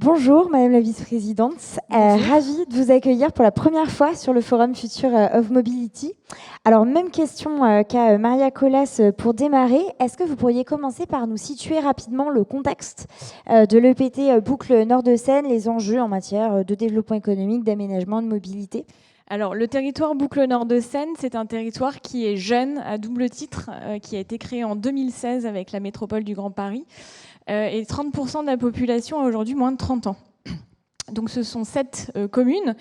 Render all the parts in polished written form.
Bonjour Madame la Vice-Présidente, ravie de vous accueillir pour la première fois sur le forum Future of Mobility. Alors même question qu'à Maria Colas pour démarrer, est-ce que vous pourriez commencer par nous situer rapidement le contexte de l'EPT Boucle Nord de Seine, les enjeux en matière de développement économique, d'aménagement, de mobilité? Alors, le territoire Boucle Nord de Seine, c'est un territoire qui est jeune, à double titre, qui a été créé en 2016 avec la métropole du Grand Paris. Et 30% de la population a aujourd'hui moins de 30 ans. Donc ce sont 7 communes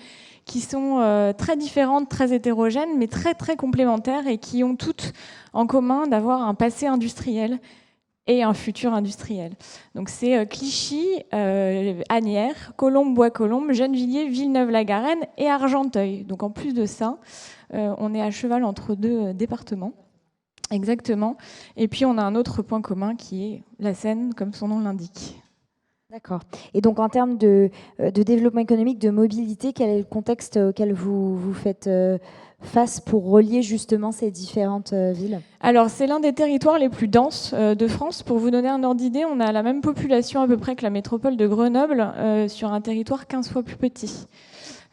qui sont très différentes, très hétérogènes, mais très très complémentaires et qui ont toutes en commun d'avoir un passé industriel et un futur industriel. Donc c'est Clichy, Asnières, Colombes, Bois-Colombes, Gennevilliers, Villeneuve-la-Garenne et Argenteuil. Donc en plus de ça, on est à cheval entre 2 départements. Exactement. Et puis on a un autre point commun qui est la Seine, comme son nom l'indique. D'accord. Et donc en termes de développement économique, de mobilité, quel est le contexte auquel vous faites face pour relier justement ces différentes villes? Alors c'est l'un des territoires les plus denses de France. Pour vous donner un ordre d'idée, on a la même population à peu près que la métropole de Grenoble sur un territoire 15 fois plus petit.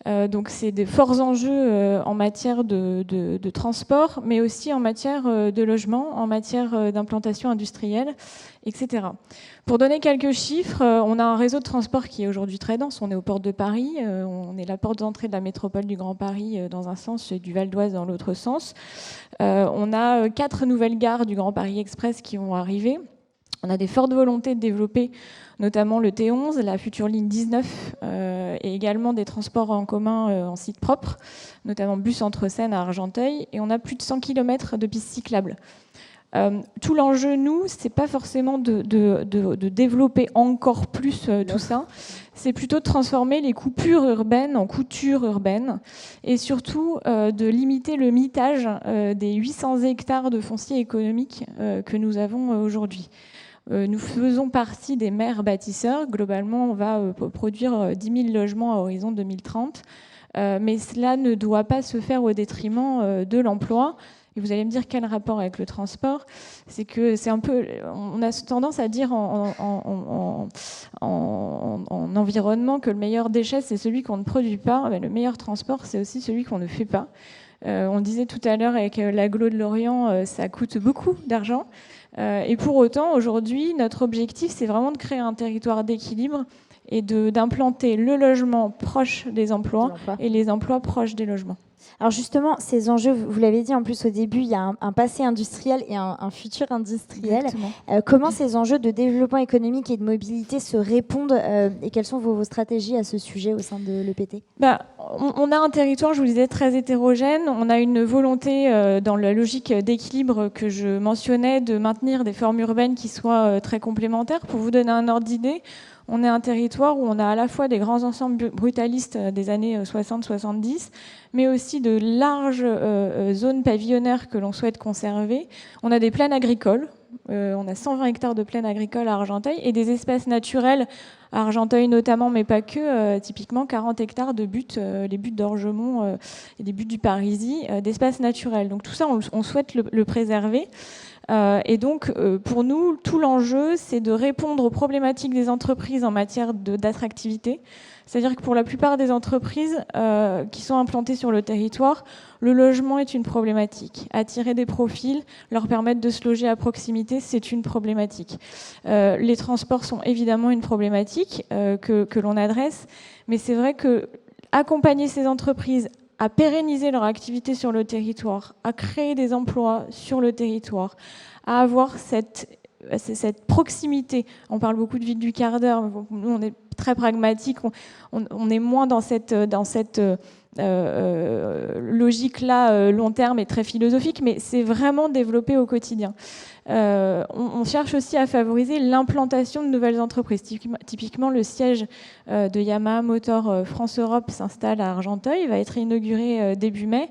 Donc c'est des forts enjeux en matière de transport, mais aussi en matière de logement, en matière d'implantation industrielle, etc. Pour donner quelques chiffres, on a un réseau de transport qui est aujourd'hui très dense. On est aux portes de Paris, on est la porte d'entrée de la métropole du Grand Paris dans un sens et du Val d'Oise dans l'autre sens. On a 4 nouvelles gares du Grand Paris Express qui vont arriver. On a des fortes volontés de développer notamment le T11, la future ligne 19, et également des transports en commun en site propre, notamment bus entre Seine à Argenteuil. Et on a plus de 100 km de pistes cyclables. Tout l'enjeu, nous, c'est pas forcément de développer encore plus tout ça, c'est plutôt de transformer les coupures urbaines en coutures urbaines et surtout de limiter le mitage des 800 hectares de foncier économique que nous avons aujourd'hui. Nous faisons partie des maires bâtisseurs. Globalement, on va produire 10 000 logements à horizon 2030. Mais cela ne doit pas se faire au détriment de l'emploi. Et vous allez me dire quel rapport avec le transport? C'est que c'est un peu, on a tendance à dire en environnement que le meilleur déchet, c'est celui qu'on ne produit pas. Mais le meilleur transport, c'est aussi celui qu'on ne fait pas. On disait tout à l'heure avec l'agglo de Lorient, ça coûte beaucoup d'argent. Et pour autant, aujourd'hui, notre objectif, c'est vraiment de créer un territoire d'équilibre et d'implanter le logement proche des emplois et les emplois proches des logements. Alors justement, ces enjeux, vous l'avez dit en plus au début, il y a un passé industriel et un futur industriel. Comment ces enjeux de développement économique et de mobilité se répondent et quelles sont vos stratégies à ce sujet au sein de l'EPT? On a un territoire, je vous le disais, très hétérogène. On a une volonté dans la logique d'équilibre que je mentionnais de maintenir des formes urbaines qui soient très complémentaires. Pour vous donner un ordre d'idée, on est un territoire où on a à la fois des grands ensembles brutalistes des années 60-70, mais aussi de larges zones pavillonnaires que l'on souhaite conserver. On a des plaines agricoles, on a 120 hectares de plaines agricoles à Argenteuil et des espaces naturels, à Argenteuil notamment, mais pas que, typiquement 40 hectares de buttes, les buttes d'Orgemont et des buttes du Parisis, d'espaces naturels. Donc tout ça, on souhaite le préserver. Et donc, pour nous, tout l'enjeu, c'est de répondre aux problématiques des entreprises en matière d'attractivité. C'est-à-dire que pour la plupart des entreprises qui sont implantées sur le territoire, le logement est une problématique. Attirer des profils, leur permettre de se loger à proximité, c'est une problématique. Les transports sont évidemment une problématique que l'on adresse, mais c'est vrai que accompagner ces entreprises à pérenniser leur activité sur le territoire, à créer des emplois sur le territoire, à avoir cette proximité. On parle beaucoup de ville du quart d'heure, nous on est très pragmatique, on est moins dans cette logique-là long terme et très philosophique, mais c'est vraiment développé au quotidien. On cherche aussi à favoriser l'implantation de nouvelles entreprises. Typiquement, le siège de Yamaha Motor France-Europe s'installe à Argenteuil, va être inauguré début mai.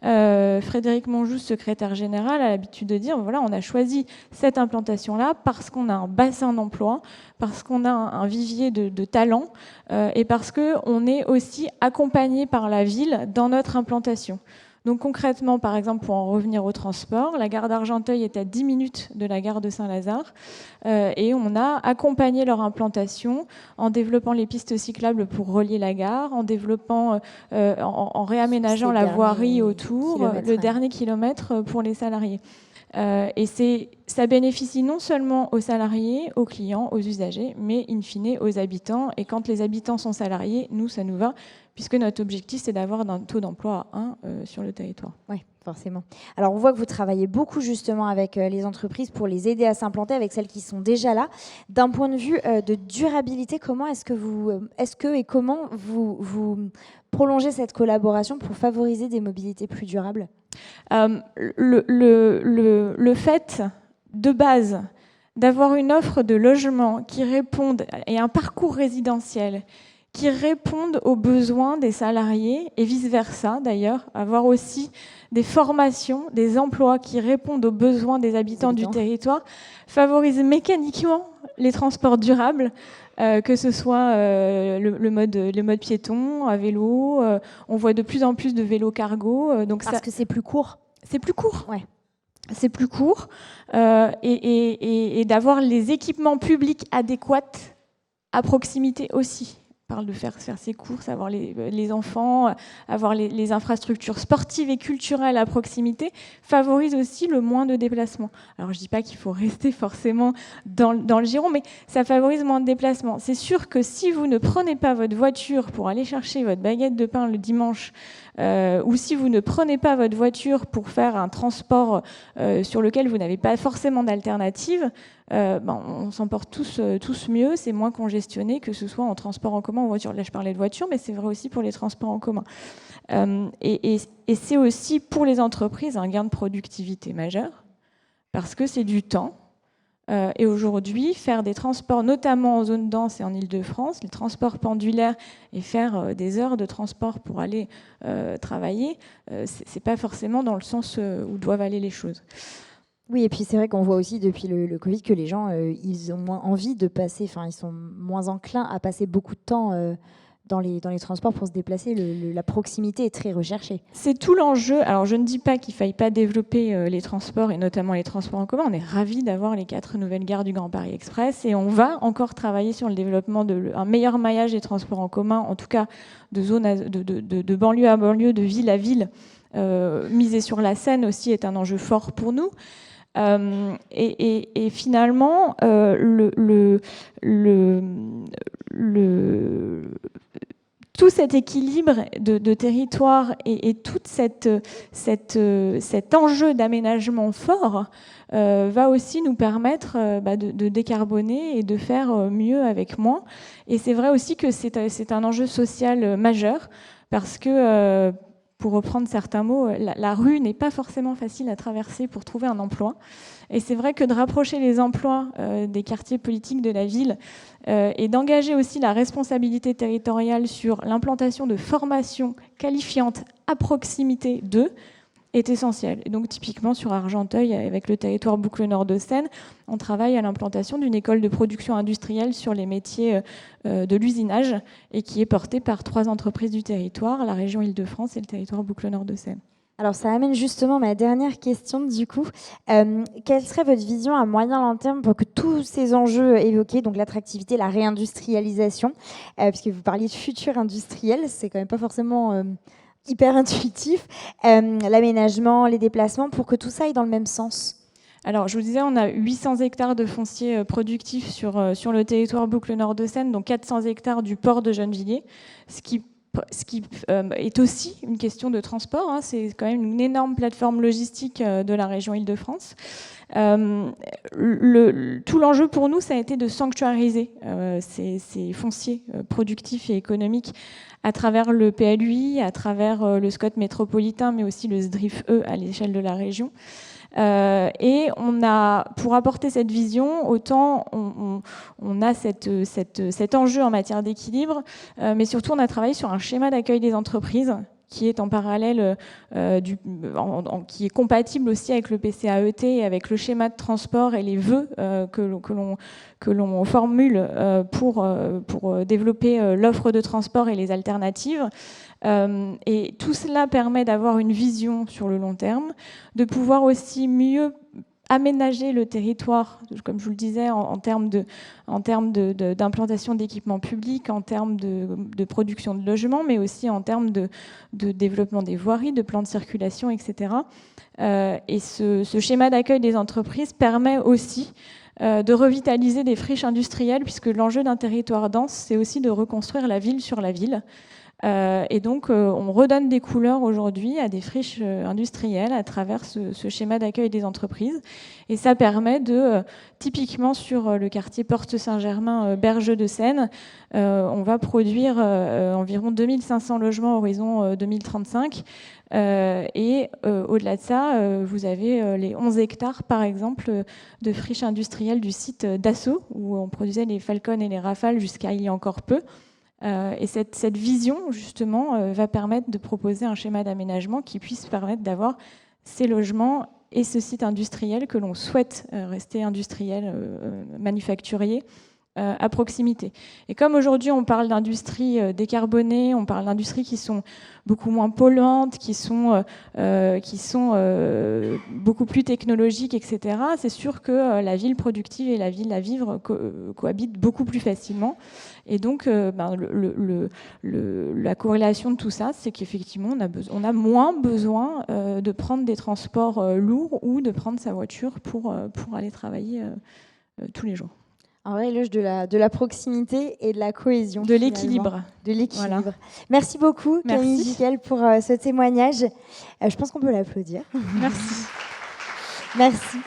Frédéric Monjou, secrétaire général, a l'habitude de dire voilà, on a choisi cette implantation-là parce qu'on a un bassin d'emploi, parce qu'on a un vivier de talents et parce qu'on est aussi accompagné par la ville dans notre implantation. Donc concrètement, par exemple, pour en revenir au transport, la gare d'Argenteuil est à 10 minutes de la gare de Saint-Lazare et on a accompagné leur implantation en développant les pistes cyclables pour relier la gare, en développant, en réaménageant la voirie autour, le dernier kilomètre pour les salariés. Et ça bénéficie non seulement aux salariés, aux clients, aux usagers, mais in fine aux habitants. Et quand les habitants sont salariés, nous, ça nous va, puisque notre objectif, c'est d'avoir un taux d'emploi à 1 sur le territoire. Oui, forcément. Alors, on voit que vous travaillez beaucoup justement avec les entreprises pour les aider à s'implanter, avec celles qui sont déjà là. D'un point de vue de durabilité, comment comment vous prolongez cette collaboration pour favoriser des mobilités plus durables ? Le fait de base d'avoir une offre de logement qui réponde et un parcours résidentiel qui répondent aux besoins des salariés et vice-versa d'ailleurs, avoir aussi des formations, des emplois qui répondent aux besoins des habitants du territoire, favorise mécaniquement les transports durables, que ce soit le mode piéton, à vélo, on voit de plus en plus de vélos cargo. Parce que c'est plus court. C'est plus court. Ouais. C'est plus court et d'avoir les équipements publics adéquats à proximité aussi. On parle de faire ses courses, avoir les enfants, avoir les infrastructures sportives et culturelles à proximité, favorise aussi le moins de déplacements. Alors je ne dis pas qu'il faut rester forcément dans le giron, mais ça favorise moins de déplacements. C'est sûr que si vous ne prenez pas votre voiture pour aller chercher votre baguette de pain le dimanche, ou si vous ne prenez pas votre voiture pour faire un transport sur lequel vous n'avez pas forcément d'alternative, on s'en porte tous mieux, c'est moins congestionné, que ce soit en transport en commun ou en voiture. Là, je parlais de voiture, mais c'est vrai aussi pour les transports en commun. Et c'est aussi pour les entreprises un gain de productivité majeur, parce que c'est du temps. Et aujourd'hui, faire des transports, notamment en zone dense et en Île-de-France, les transports pendulaires et faire des heures de transport pour aller travailler, c'est pas forcément dans le sens où doivent aller les choses. Oui, et puis c'est vrai qu'on voit aussi depuis le Covid que les gens, ils ont moins envie de passer, enfin, ils sont moins enclins à passer beaucoup de temps dans les transports pour se déplacer. La proximité est très recherchée. C'est tout l'enjeu. Alors, je ne dis pas qu'il ne faille pas développer les transports, et notamment les transports en commun. On est ravis d'avoir les 4 nouvelles gares du Grand Paris Express, et on va encore travailler sur le développement d'un meilleur maillage des transports en commun, en tout cas de zones de banlieue à banlieue, de ville à ville. Miser sur la Seine aussi est un enjeu fort pour nous. Et finalement, tout cet équilibre de territoire et tout cet enjeu d'aménagement fort va aussi nous permettre de décarboner et de faire mieux avec moins. Et c'est vrai aussi que c'est un enjeu social majeur, parce que pour reprendre certains mots, la rue n'est pas forcément facile à traverser pour trouver un emploi. Et c'est vrai que de rapprocher les emplois des quartiers politiques de la ville et d'engager aussi la responsabilité territoriale sur l'implantation de formations qualifiantes à proximité d'eux est essentiel. Et donc typiquement sur Argenteuil, avec le territoire Boucle Nord de Seine, on travaille à l'implantation d'une école de production industrielle sur les métiers de l'usinage et qui est portée par 3 entreprises du territoire, la région Île-de-France et le territoire Boucle Nord de Seine. Alors ça amène justement ma dernière question du coup. Quelle serait votre vision à moyen long terme pour que tous ces enjeux évoqués, donc l'attractivité, la réindustrialisation, puisque vous parliez de futur industriel, c'est quand même pas forcément hyper intuitif, l'aménagement, les déplacements, pour que tout ça aille dans le même sens? Alors, je vous disais, on a 800 hectares de foncier productif sur le territoire Boucle Nord de Seine, donc 400 hectares du port de Gennevilliers, ce qui est aussi une question de transport. C'est quand même une énorme plateforme logistique de la région Île-de-France. Tout l'enjeu pour nous, ça a été de sanctuariser ces fonciers productifs et économiques à travers le PLUI, à travers le SCOT métropolitain, mais aussi le SDRIF-E à l'échelle de la région. Et on a, pour apporter cette vision, autant on a cet enjeu en matière d'équilibre, mais surtout on a travaillé sur un schéma d'accueil des entreprises qui est en parallèle, qui est compatible aussi avec le PCAET, avec le schéma de transport et les vœux que l'on formule pour développer l'offre de transport et les alternatives. Et tout cela permet d'avoir une vision sur le long terme, de pouvoir aussi mieux aménager le territoire, comme je vous le disais, en termes d'implantation d'équipements publics, en termes de production de logements, mais aussi en termes de développement des voiries, de plans de circulation, etc. Et ce schéma d'accueil des entreprises permet aussi de revitaliser des friches industrielles, puisque l'enjeu d'un territoire dense, c'est aussi de reconstruire la ville sur la ville. Et donc, on redonne des couleurs aujourd'hui à des friches industrielles à travers ce schéma d'accueil des entreprises. Et ça permet typiquement sur le quartier Porte-Saint-Germain, Berge de Seine, on va produire environ 2500 logements horizon 2035. Et au-delà de ça, vous avez les 11 hectares, par exemple, de friches industrielles du site Dassault, où on produisait les Falcon et les Rafales jusqu'à il y a encore peu. Et cette vision, justement, va permettre de proposer un schéma d'aménagement qui puisse permettre d'avoir ces logements et ce site industriel que l'on souhaite rester industriel, manufacturier, à proximité. Et comme aujourd'hui on parle d'industries décarbonées, on parle d'industries qui sont beaucoup moins polluantes, qui sont beaucoup plus technologiques, etc., c'est sûr que la ville productive et la ville à vivre cohabitent beaucoup plus facilement. Et donc, la corrélation de tout ça, c'est qu'effectivement, on a moins besoin de prendre des transports lourds ou de prendre sa voiture pour aller travailler tous les jours. Un vrai éloge de la proximité et de la cohésion. De l'équilibre. De l'équilibre. Voilà. Merci beaucoup, Camille Jiquel, pour ce témoignage. Je pense qu'on peut l'applaudir. Merci. Merci.